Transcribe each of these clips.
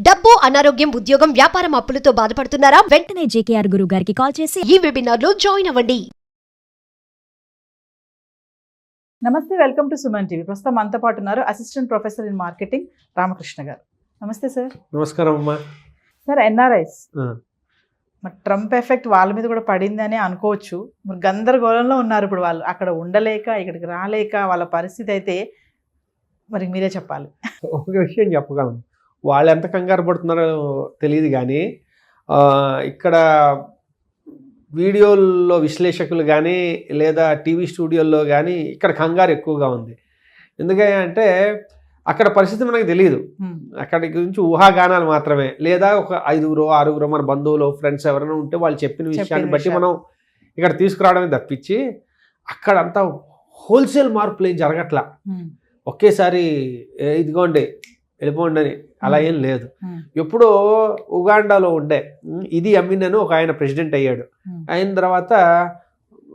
డబ్బు, అనారోగ్యం, ఉద్యోగం, వ్యాపారం అప్పులతో బాధపడుతున్నారా? వెంటనే జేకేఆర్ గురువు గారికి కాల్ చేసి ఈ వెబినార్ లో జాయిన్ అవ్వండి. నమస్తే, వెల్కమ్ టు సుమన్ టీవీ. ప్రస్తుతం మనతో పాటు ఉన్నారు assistant professor in marketing Ramakrishna గారు. నమస్తే సార్. నమస్కారం అమ్మా. సార్, ఎన్ఆర్ఐస్ మరి ట్రంప్ ఎఫెక్ట్ వాళ్ళ మీద కూడా పడిందని అనుకోవచ్చు. మరి గందరగోళంలో ఉన్నారు ఇప్పుడు వాళ్ళు. అక్కడ ఉండలేక ఇక్కడికి రాలేక వాళ్ళ పరిస్థితి అయితే మరి మీరే చెప్పాలి. ఒక విషయం చెప్పగలను, వాళ్ళు ఎంత కంగారు పడుతున్నారో తెలియదు కానీ ఇక్కడ వీడియోల్లో విశ్లేషకులు కానీ లేదా టీవీ స్టూడియోల్లో కానీ ఇక్కడ కంగారు ఎక్కువగా ఉంది. ఎందుకంటే అక్కడ పరిస్థితి మనకు తెలియదు. అక్కడి గురించి ఊహాగానాలు మాత్రమే, లేదా ఒక 5-6 మన బంధువులు, ఫ్రెండ్స్ ఎవరైనా ఉంటే వాళ్ళు చెప్పిన విషయాన్ని బట్టి మనం ఇక్కడ తీసుకురావడమే తప్పించి అక్కడంతా హోల్సేల్ మార్పులు ఏం జరగట్లా. ఒకేసారి ఇదిగోండి వెళ్ళిపోండి అని అలా ఏం లేదు. ఎప్పుడో ఉగాండాలో ఉండే ఇది అమీన్ ఒక ఆయన ప్రెసిడెంట్ అయ్యాడు. అయిన తర్వాత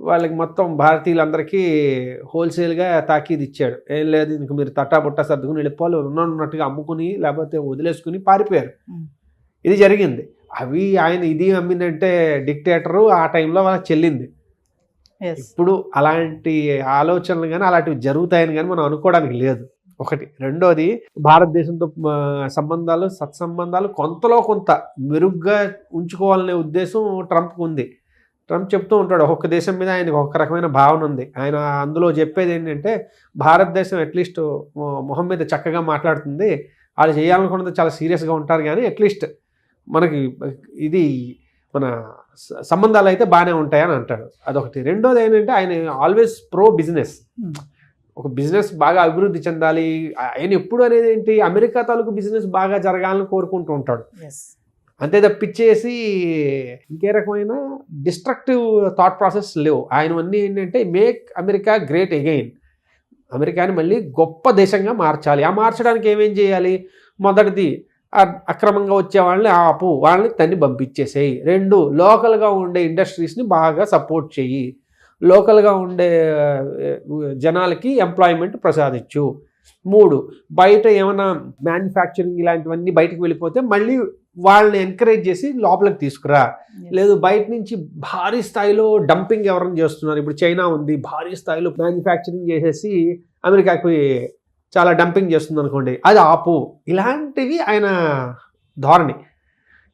వాళ్ళకి మొత్తం భారతీయులందరికీ హోల్సేల్గా తాకీదు ఇచ్చాడు. ఏం లేదు, ఇంక మీరు తట్టాబుట్టా సర్దుకుని వెళ్ళిపోవాలి, ఉన్నట్టుగా అమ్ముకుని లేకపోతే వదిలేసుకుని పారిపోయారు. ఇది జరిగింది. అవి ఆయన ఇది అమీన్ అంటే డిక్టేటరు ఆ టైంలో వాళ్ళకి చెల్లింది. ఇప్పుడు అలాంటి ఆలోచనలు కానీ అలాంటివి జరుగుతాయని కానీ మనం అనుకోవడానికి లేదు. ఒకటి. రెండోది, భారతదేశంతో సంబంధాలు, సత్సంబంధాలు కొంతలో కొంత మెరుగ్గా ఉంచుకోవాలనే ఉద్దేశం ట్రంప్కి ఉంది. ట్రంప్ చెప్తూ ఉంటాడు, ఒక్కొక్క దేశం మీద ఆయనకు ఒక రకమైన భావన ఉంది. ఆయన అందులో చెప్పేది ఏంటంటే భారతదేశం అట్లీస్ట్ మొహం మీద చక్కగా మాట్లాడుతుంది, వాళ్ళు చేయాలనుకున్నది చాలా సీరియస్గా ఉంటారు, కానీ అట్లీస్ట్ మనకి ఇది మన సంబంధాలు అయితే బాగానే ఉంటాయని అంటాడు. అదొకటి. రెండోది ఏంటంటే ఆయన ఆల్వేస్ ప్రో బిజినెస్. ఒక బిజినెస్ బాగా అభివృద్ధి చెందాలి. ఆయన ఎప్పుడు అనేది ఏంటి, అమెరికా తాలూకు బిజినెస్ బాగా జరగాలని కోరుకుంటూ ఉంటాడు. అంతే తప్పించేసి ఇంకే రకమైన డిస్ట్రక్టివ్ థాట్ ప్రాసెస్ లేవు ఆయనవన్నీ. ఏంటంటే మేక్ అమెరికా గ్రేట్ అగైన్, అమెరికాని మళ్ళీ గొప్ప దేశంగా మార్చాలి. ఆ మార్చడానికి ఏమేం చేయాలి? మొదటిది, అక్రమంగా వచ్చే వాళ్ళని ఆపు, వాళ్ళని తన్ని పంపించేసేయి. 2, లోకల్గా ఉండే ఇండస్ట్రీస్ని బాగా సపోర్ట్ చెయ్యి, లోకల్గా ఉండే జనాలకి ఎంప్లాయ్మెంట్ ప్రసాదించు. 3, బయట ఏమైనా మ్యానుఫ్యాక్చరింగ్ ఇలాంటివన్నీ బయటకు వెళ్ళిపోతే మళ్ళీ వాళ్ళని ఎంకరేజ్ చేసి లోపలికి తీసుకురా. లేదు, బయట నుంచి భారీ స్థాయిలో డంపింగ్ ఎవరైనా చేస్తున్నారు. ఇప్పుడు చైనా ఉంది, భారీ స్థాయిలో మ్యానుఫ్యాక్చరింగ్ చేసేసి అమెరికాకి చాలా డంపింగ్ చేస్తుంది అనుకోండి, అది ఆపు. ఇలాంటివి ఆయన ధోరణి.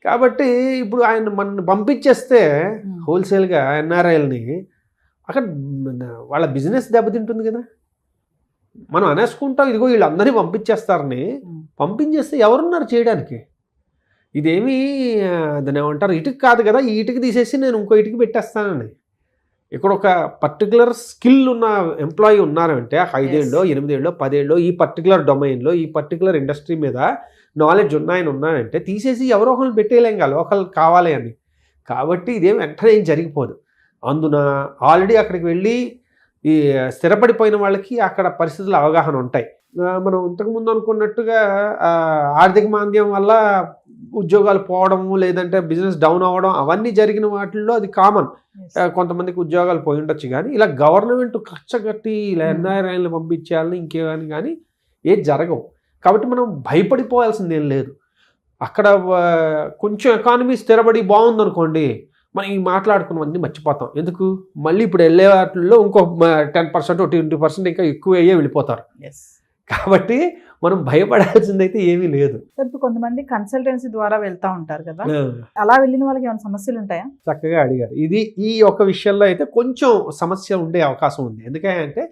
కాబట్టి ఇప్పుడు ఆయన మన పంపించేస్తే హోల్సేల్గా ఎన్ఆర్ఐల్ని, అక్కడ వాళ్ళ బిజినెస్ దెబ్బతింటుంది కదా. మనం అనేసుకుంటాం ఇదిగో వీళ్ళందరినీ పంపించేస్తారని. పంపించేస్తే ఎవరున్నారు చేయడానికి? ఇదేమీ దాన్ని ఏమంటారు, ఇటుక కాదు కదా, ఈ ఇటుక తీసేసి నేను ఇంకో ఇటుక పెట్టేస్తానని. ఇక్కడ ఒక పర్టికులర్ స్కిల్ ఉన్న ఎంప్లాయీ ఉన్నారంటే 5 ఏళ్ళో 8 ఏళ్ళో 10 ఏళ్ళో ఈ పర్టికులర్ డొమైన్లో ఈ పర్టికులర్ ఇండస్ట్రీ మీద నాలెడ్జ్ ఉన్నారంటే తీసేసి ఎవరో ఒకరిని పెట్టేయలేం కదా, లోకల్ కావాలి అని. కాబట్టి ఇదేం వెంటనే ఏం జరిగిపోదు. అందున ఆల్రెడీ అక్కడికి వెళ్ళి ఈ స్థిరపడిపోయిన వాళ్ళకి అక్కడ పరిస్థితుల అవగాహన ఉంటాయి. మనం ఇంతకుముందు అనుకున్నట్టుగా ఆర్థిక మాంద్యం వల్ల ఉద్యోగాలు పోవడము, లేదంటే బిజినెస్ డౌన్ అవ్వడం, అవన్నీ జరిగిన వాటిల్లో అది కామన్. కొంతమందికి ఉద్యోగాలు పోయి ఉండొచ్చు, కానీ ఇలా గవర్నమెంట్ కచ్చగట్టి ఇలా ఎన్ఆర్ఐలను పంపించేయాలని ఇంకేమని కానీ ఏది జరగవు. కాబట్టి మనం భయపడిపోవాల్సిందేం లేదు. అక్కడ కొంచెం ఎకానమీ స్థిరపడి బాగుందనుకోండి, మనం ఈ మాట్లాడుకున్నవన్నీ మర్చిపోతాం. ఎందుకు? మళ్ళీ ఇప్పుడు వెళ్ళే వాటిల్లో ఇంకో 10% 20% ఇంకా ఎక్కువ అయ్యే వెళ్ళిపోతారు. కాబట్టి మనం భయపడాల్సిందైతే ఏమీ లేదు. ఇప్పుడు కొంతమంది కన్సల్టెన్సీ ద్వారా వెళ్తూ ఉంటారు కదా, అలా వెళ్ళిన వాళ్ళకి ఏమైనా సమస్యలు ఉంటాయా? చక్కగా అడిగారు. ఈ ఒక విషయంలో అయితే కొంచెం సమస్య ఉండే అవకాశం ఉంది. ఎందుకంటే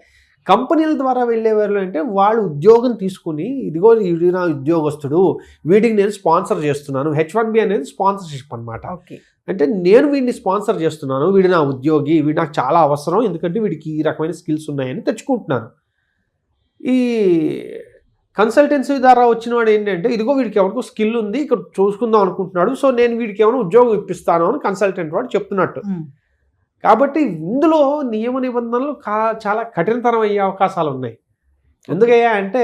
కంపెనీల ద్వారా వెళ్ళేవాళ్ళు అంటే వాళ్ళు ఉద్యోగం తీసుకుని, ఇదిగో వీడి నా ఉద్యోగస్తుడు, వీడికి నేను స్పాన్సర్ చేస్తున్నాను. H1B అనేది స్పాన్సర్షిప్ అనమాట. అంటే నేను వీడిని స్పాన్సర్ చేస్తున్నాను, వీడి నా ఉద్యోగి, వీడు నాకు చాలా అవసరం, ఎందుకంటే వీడికి ఈ రకమైన స్కిల్స్ ఉన్నాయని తెచ్చుకుంటున్నాను. ఈ కన్సల్టెన్సీ ద్వారా వచ్చిన వాడు ఏంటంటే ఇదిగో వీడికి ఎవరికో స్కిల్ ఉంది, ఇక్కడ చూసుకుందాం అనుకుంటున్నాడు, సో నేను వీడికి ఏమైనా ఉద్యోగం ఇప్పిస్తాను అని కన్సల్టెంట్ వాడు చెప్తున్నట్టు. కాబట్టి ఇందులో నియమ నిబంధనలు చాలా కఠినతరం అయ్యే అవకాశాలు ఉన్నాయి. ఎందుకయ్యా అంటే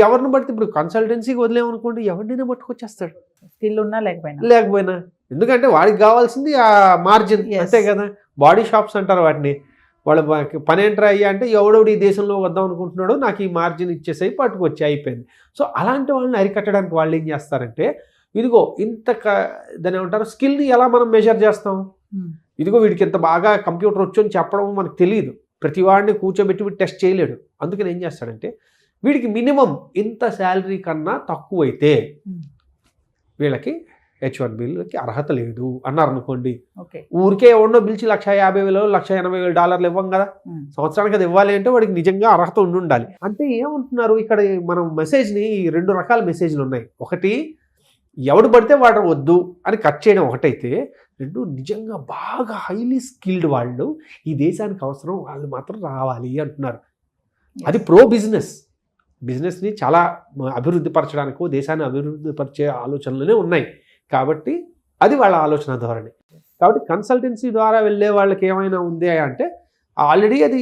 ఎవరిని బట్టి ఇప్పుడు కన్సల్టెన్సీకి వదిలేమనుకోండి, ఎవరినైనా పట్టుకొచ్చేస్తాడు, స్కిల్ ఉన్నా లేకపోయినా. ఎందుకంటే వాడికి కావాల్సింది ఆ మార్జిన్, అంతే కదా. బాడీ షాప్స్ అంటారు వాటిని. వాళ్ళ పని ఏంట్రా అయ్యా అంటే ఎవడెవడు ఈ దేశంలో వద్దాం అనుకుంటున్నాడో నాకు ఈ మార్జిన్ ఇచ్చేసేయి పట్టుకొచ్చి అయిపోయింది. సో అలాంటి వాళ్ళని అరికట్టడానికి వాళ్ళు ఏం చేస్తారంటే ఇదిగో ఇంత దాని ఏమంటారు స్కిల్ని ఎలా మనం మెజర్ చేస్తాం, ఇదిగో వీడికి ఇంత బాగా కంప్యూటర్ వచ్చు అని చెప్పడం మనకు తెలియదు. ప్రతి వాడిని కూర్చోబెట్టి వీడు టెస్ట్ చేయలేడు. అందుకని ఏం చేస్తాడంటే వీడికి మినిమం ఇంత శాలరీ కన్నా తక్కువైతే వీళ్ళకి H1Bలకి అర్హత లేదు అన్నారు అనుకోండి, ఊరికే ఎవడో పిలిచి $150,000 $180,000 ఇవ్వం కదా, సంవత్సరానికి అది ఇవ్వాలి అంటే వాడికి నిజంగా అర్హత ఉండాలి. అంటే ఏమంటున్నారు ఇక్కడ మనం మెసేజ్ని 2 రకాల మెసేజ్లు ఉన్నాయి. ఒకటి ఎవడు పడితే వాడు వద్దు అని కట్ చేయడం ఒకటైతే, 2 నిజంగా బాగా హైలీ స్కిల్డ్ వాళ్ళు ఈ దేశానికి అవసరం వాళ్ళు మాత్రం రావాలి అంటున్నారు. అది ప్రో బిజినెస్ని చాలా అభివృద్ధి పరచడానికి దేశాన్ని అభివృద్ధి పరిచే ఆలోచనలనే ఉన్నాయి కాబట్టి అది వాళ్ళ ఆలోచన ధోరణి. కాబట్టి కన్సల్టెన్సీ ద్వారా వెళ్ళే వాళ్ళకి ఏమైనా ఉంది అంటే ఆల్రెడీ అది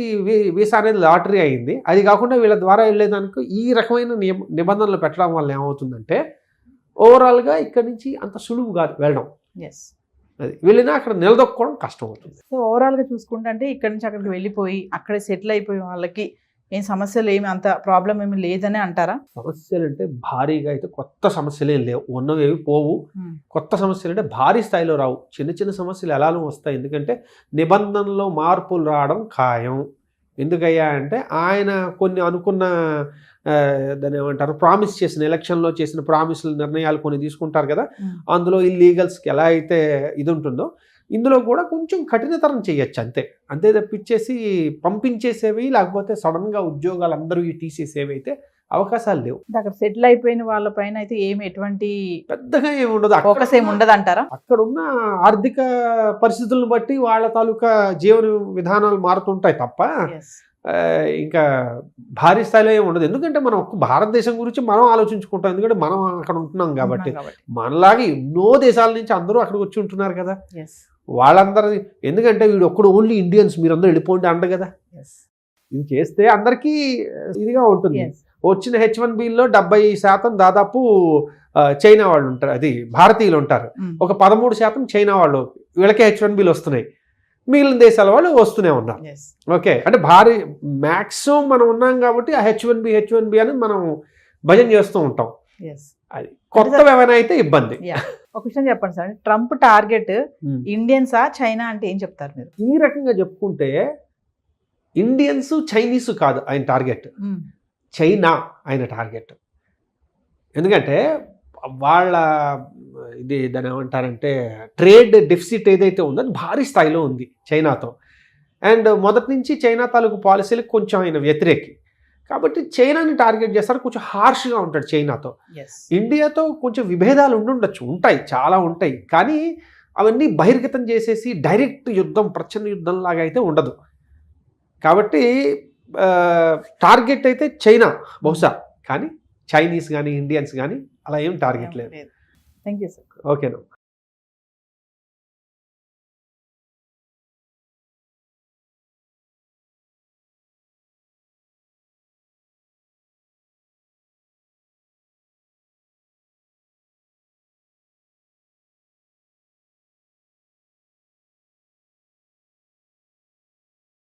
వీసా అనేది లాటరీ అయింది. అది కాకుండా వీళ్ళ ద్వారా వెళ్ళేదానికి ఈ రకమైన నిబంధనలు పెట్టడం వల్ల ఏమవుతుందంటే ఓవరాల్గా ఇక్కడి నుంచి అంత సులువు కాదు వెళ్ళడం. అది వెళ్ళినా అక్కడ నిలదొక్కడం కష్టం అవుతుంది. సో ఓవరాల్గా చూసుకుంటే అంటే ఇక్కడ నుంచి అక్కడికి వెళ్ళిపోయి అక్కడే సెటిల్ అయిపోయి వాళ్ళకి ఏం సమస్యలు ఏమి అంత ప్రాబ్లం ఏమి లేదని అంటారా? సమస్యలు అంటే భారీగా అయితే కొత్త సమస్యలు ఏం లేవు, ఉన్నవేవి పోవు. కొత్త సమస్యలు అంటే భారీ స్థాయిలో రావు, చిన్న చిన్న సమస్యలు ఎలానో వస్తాయి. ఎందుకంటే నిబంధనలో మార్పులు రావడం ఖాయం. ఎందుకయ్యా అంటే ఆయన కొన్ని అనుకున్న దాన్ని ఏమంటారు ప్రామిస్ చేసిన ఎలక్షన్లో చేసిన ప్రామిస్ల నిర్ణయాలు కొన్ని తీసుకుంటారు కదా, అందులో ఇల్లీగల్స్కి ఎలా అయితే ఇది ఉంటుందో ఇందులో కూడా కొంచెం కఠినతరం చేయొచ్చు అంతే తప్పించేసి పంపించేసేవి లేకపోతే సడన్గా ఉద్యోగాలు అందరూ తీసేసేవి అయితే అవకాశాలు లేవు. అక్కడ సెటిల్ అయిపోయిన వాళ్ళ పైన అయితే ఎటువంటి పెద్దగా ఏమి ఉండదు, ఫోకస్ ఏమి ఉండదు అంటారా? అక్కడ ఉన్న ఆర్థిక పరిస్థితులను బట్టి వాళ్ళ తాలూకా జీవన విధానాలు మారుతుంటాయి తప్ప ఇంకా భారీ స్థాయిలో ఏమి ఉండదు. ఎందుకంటే మనం భారతదేశం గురించి మనం ఆలోచించుకుంటాం, ఎందుకంటే మనం అక్కడ ఉంటున్నాం కాబట్టి. మనలాగా ఎన్నో దేశాల నుంచి అందరూ అక్కడికి వచ్చి ఉంటున్నారు కదా, వాళ్ళందరూ ఎందుకంటే వీడు ఒక్కడు ఓన్లీ ఇండియన్స్ మీరందరూ వెళ్ళిపోండి అండ కదా. ఇది చేస్తే అందరికీ ఇదిగా ఉంటుంది. వచ్చిన H1Bలో 70% దాదాపు చైనా వాళ్ళు ఉంటారు, అది భారతీయులు ఉంటారు. ఒక 13% చైనా వాళ్ళు, వీళ్ళకే H1Bలు వస్తున్నాయి. మిగిలిన దేశాల వాళ్ళు వస్తూనే ఉన్నారు. ఓకే, అంటే భారీ మ్యాక్సిమం మనం ఉన్నాం కాబట్టి ఆ H1B అని మనం భజన చేస్తూ ఉంటాం. అది కొత్త ఏమైనా అయితే ఇబ్బంది. ఒక విషయం చెప్పండి సార్, ట్రంప్ టార్గెట్ ఇండియన్సా చైనా అంటే ఏం చెప్తారు మీరు? ఈ రకంగా చెప్పుకుంటే ఇండియన్స్ చైనీస్ కాదు ఆయన టార్గెట్, చైనా ఆయన టార్గెట్. ఎందుకంటే వాళ్ళ ఇది దాని ఏమంటారంటే ట్రేడ్ డెఫిసిట్ ఏదైతే ఉందో అది భారీ స్థాయిలో ఉంది చైనాతో. అండ్ మొదటి నుంచి చైనా తాలూకు పాలసీలకు కొంచెం ఆయన వ్యతిరేకి కాబట్టి చైనాని టార్గెట్ చేస్తారు. కొంచెం హార్ష్గా ఉంటాడు చైనాతో. ఇండియాతో కొంచెం విభేదాలు ఉంటాయి, చాలా ఉంటాయి. కానీ అవన్నీ బహిర్గతం చేసేసి డైరెక్ట్ యుద్ధం ప్రచండ యుద్ధం లాగా అయితే ఉండదు. కాబట్టి టార్గెట్ అయితే చైనా బహుశా, కానీ చైనీస్ కానీ ఇండియన్స్ కానీ అలా ఏం టార్గెట్ లేదు. Thank you sir. ఓకేనా.